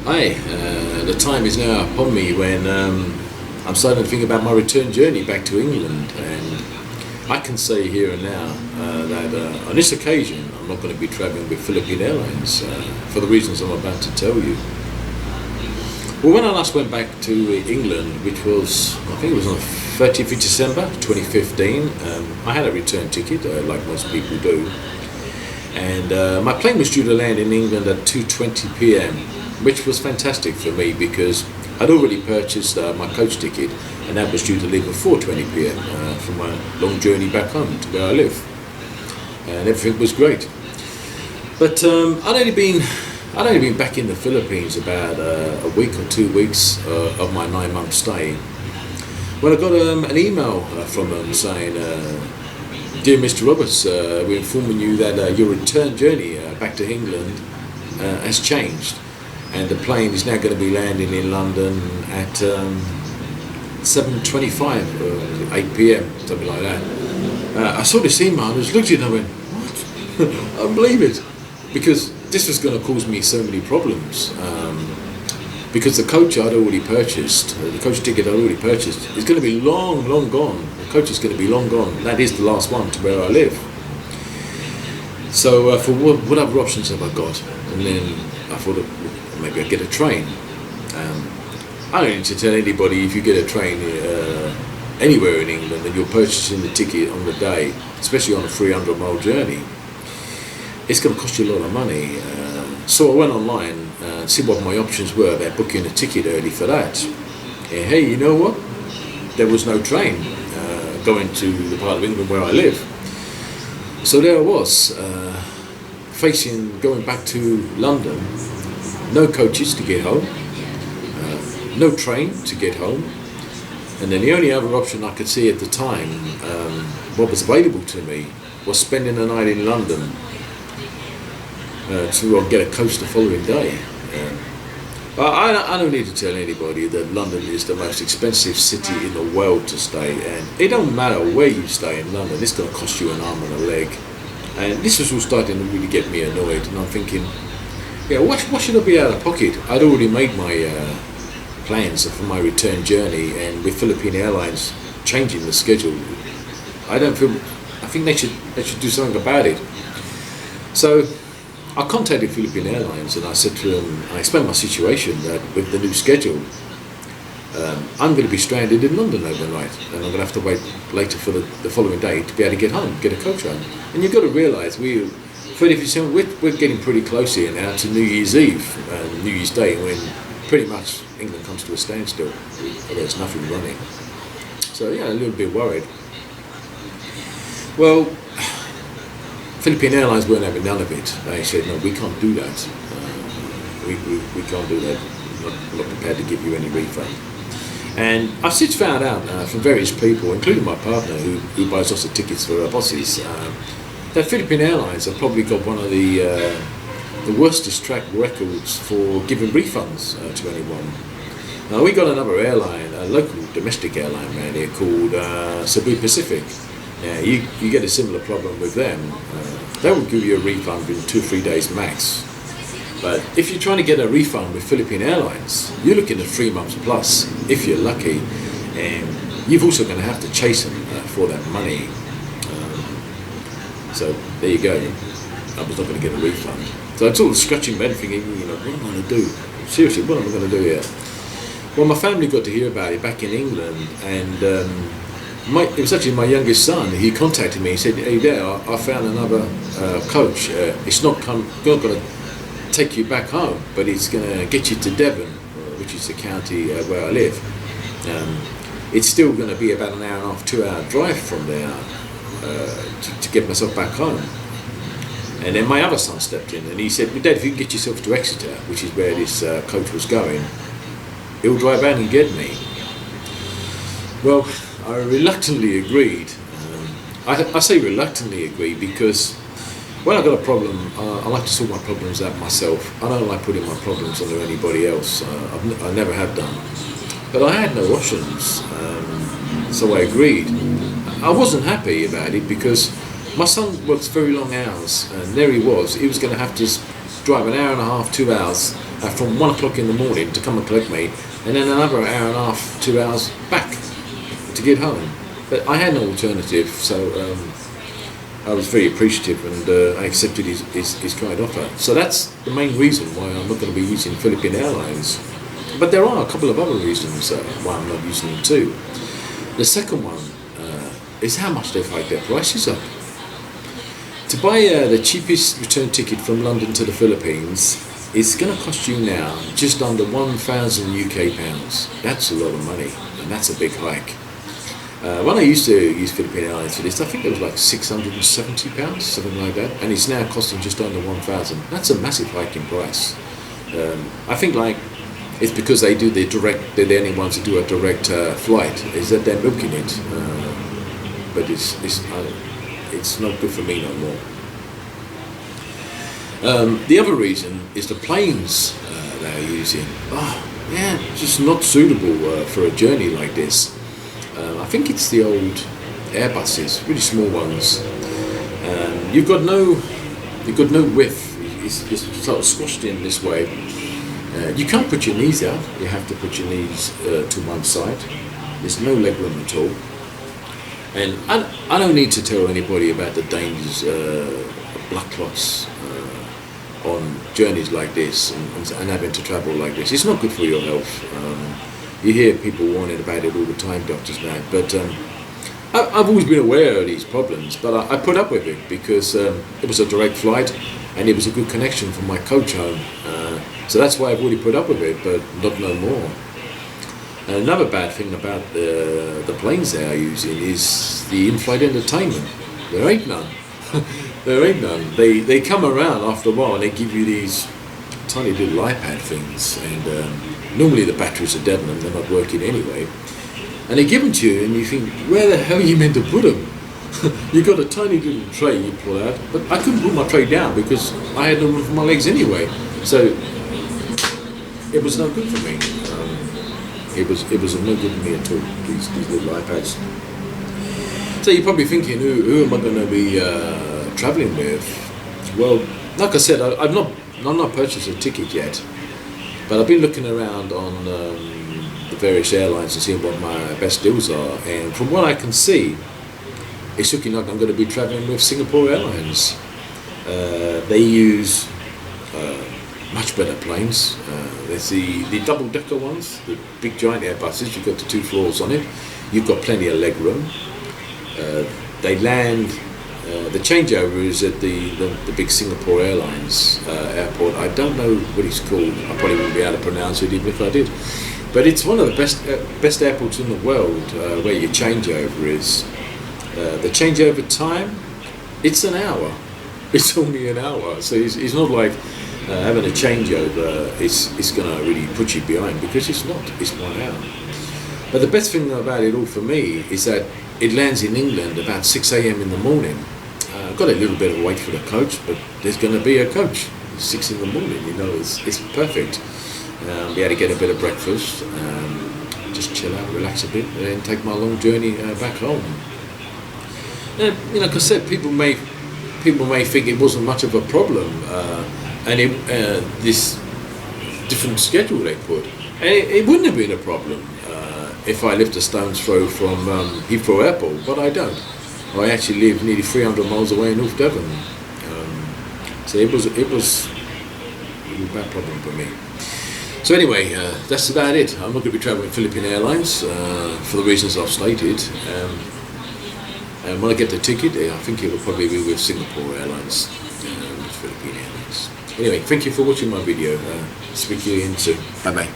Hi, the time is now upon me when I'm starting to think about my return journey back to England, and I can say here and now that on this occasion I'm not going to be travelling with Philippine Airlines for the reasons I'm about to tell you. Well, when I last went back to England, which was, I think it was on the 30th of December 2015, I had a return ticket, like most people do, and my plane was due to land in England at 2:20 p.m, which was fantastic for me because I'd already purchased my coach ticket, and that was due to leave at 4:20 p.m. For my long journey back home to where I live, and everything was great. But I'd only been back in the Philippines about a week or 2 weeks of my 9-month stay when I got an email from them saying, "Dear Mr. Roberts, we're informing you that your return journey back to England has changed. And the plane is now going to be landing in London at 7:25 or 8 p.m, something like that." I saw this email and I just looked at it and I went, "What?" I don't believe it. Because this was going to cause me so many problems. Because the coach I'd already purchased, the coach ticket I'd already purchased, is going to be long gone. The coach is going to be long gone. That is the last one to where I live. So for what other options have I got? And then I thought, maybe I'd get a train. I don't need to tell anybody, if you get a train anywhere in England and you're purchasing the ticket on the day, especially on a 300-mile journey, it's going to cost you a lot of money. So I went online and see what my options were about booking a ticket early for that. And hey, you know what? There was no train going to the part of England where I live. So there I was, facing going back to London. No coaches to get home, no train to get home, and then the only other option I could see at the time, what was available to me, was spending the night in London to get a coach the following day. But I don't need to tell anybody that London is the most expensive city in the world to stay, and it don't matter where you stay in London, it's going to cost you an arm and a leg. And this was all starting to really get me annoyed, and I'm thinking, yeah, what should I be out of pocket? I'd already made my plans for my return journey, and with Philippine Airlines changing the schedule, I think they should do something about it. So I contacted Philippine Airlines and I said to them, I explained my situation that with the new schedule, I'm going to be stranded in London overnight, and I'm going to have to wait later for the following day to be able to get home, get a coach home. And you've got to realise we're getting pretty close here now to New Year's Eve and New Year's Day, when pretty much England comes to a standstill. There's nothing running. So yeah, a little bit worried. Well, Philippine Airlines weren't having none of it. They said, no, we can't do that. We can't do that. We're not prepared to give you any refund. And I've since found out from various people, including my partner who buys lots of tickets for our bosses, that Philippine Airlines have probably got one of the worstest track records for giving refunds to anyone. Now, we got another airline, a local domestic airline around here called Cebu Pacific. Now, you get a similar problem with them. They will give you a refund in 2 or 3 days max. But if you're trying to get a refund with Philippine Airlines, you're looking at 3 months plus, if you're lucky, and you've also going to have to chase them for that money. So there you go. I was not going to get a refund. So I was sort of scratching my head thinking, what am I going to do? Seriously, what am I going to do here? Well, my family got to hear about it back in England, and it was actually my youngest son. He contacted me. He said, "Hey, Dad, I found another coach. It's not going to take you back home, but it's going to get you to Devon, which is the county where I live. It's still going to be about an hour and a half, 2-hour drive from there to get myself back home." And then my other son stepped in and he said, "Dad, if you can get yourself to Exeter, which is where this coach was going, he'll drive out and get me." Well, I reluctantly agreed. I say reluctantly agreed because when I got a problem, I like to sort my problems out myself. I don't like putting my problems onto anybody else. I never have done. But I had no options, so I agreed. I wasn't happy about it because my son works very long hours, and there he was going to have to drive an hour and a half, 2 hours from 1 o'clock in the morning to come and collect me, and then another hour and a half, 2 hours back to get home. But I had no alternative, so I was very appreciative, and I accepted his kind offer. So that's the main reason why I'm not going to be using Philippine Airlines. But there are a couple of other reasons why I'm not using them too. The second one is how much they've hiked their prices up. To buy the cheapest return ticket from London to the Philippines, it's going to cost you now just under 1,000 UK pounds. That's a lot of money, and that's a big hike. When I used to use Philippine Airlines for this, I think it was like £670, something like that, and it's now costing just under 1,000. That's a massive hike in price. I think like it's because they do the direct. They're the only ones who do a direct flight. Is that they're milking it, but it's not good for me no more. The other reason is the planes they're using. Just not suitable for a journey like this. I think it's the old Airbuses, really small ones. You've got no width. It's sort of squashed in this way. You can't put your knees out. You have to put your knees to one side. There's no leg room at all. And I don't need to tell anybody about the dangers of blood clots on journeys like this and having to travel like this. It's not good for your health. You hear people warning about it all the time, doctors now. But I've always been aware of these problems, but I put up with it because it was a direct flight and it was a good connection from my coach home. So that's why I've already put up with it, but not no more. And another bad thing about the planes they are using is the in-flight entertainment. There ain't none. There ain't none. They come around after a while and they give you these tiny little iPad things, and normally the batteries are dead and they're not working anyway. And they give them to you and you think, where the hell are you meant to put them? You've got a tiny little tray you pull out, but I couldn't put my tray down because I had no room for my legs anyway. So it was no good for me. It was no good for me at all, these little iPads. So you're probably thinking, who am I going to be travelling with? Well, like I said, I've not purchased a ticket yet, but I've been looking around on the various airlines and seeing what my best deals are, and from what I can see, it's looking like I'm going to be travelling with Singapore Airlines. They use much better planes. There's the double-decker ones, the big giant Airbuses. You've got the 2 floors on it. You've got plenty of leg room. They land. The changeover is at the big Singapore Airlines airport. I don't know what it's called. I probably wouldn't be able to pronounce it even if I did. But it's one of the best airports in the world where your changeover is. The changeover time, it's an hour. It's only an hour. So it's not like having a changeover it's going to really put you behind, because it's not. It's 1 hour. But the best thing about it all for me is that it lands in England about 6 a.m. in the morning. I've got a little bit of wait for the coach, but there's going to be a coach. 6 in the morning, it's perfect. Be able to get a bit of breakfast, just chill out, relax a bit, and then take my long journey back home. Like I said, people may think it wasn't much of a problem, and this different schedule they put, and it wouldn't have been a problem if I lived a stone's throw from Heathrow Airport, but I don't. I actually live nearly 300 miles away in North Devon, so it was a bad problem for me. So anyway, that's about it. I'm not going to be travelling with Philippine Airlines for the reasons I've stated. And when I get the ticket, I think it will probably be with Singapore Airlines, with Philippine Airlines. Anyway, thank you for watching my video. Speak to you again soon. Bye bye.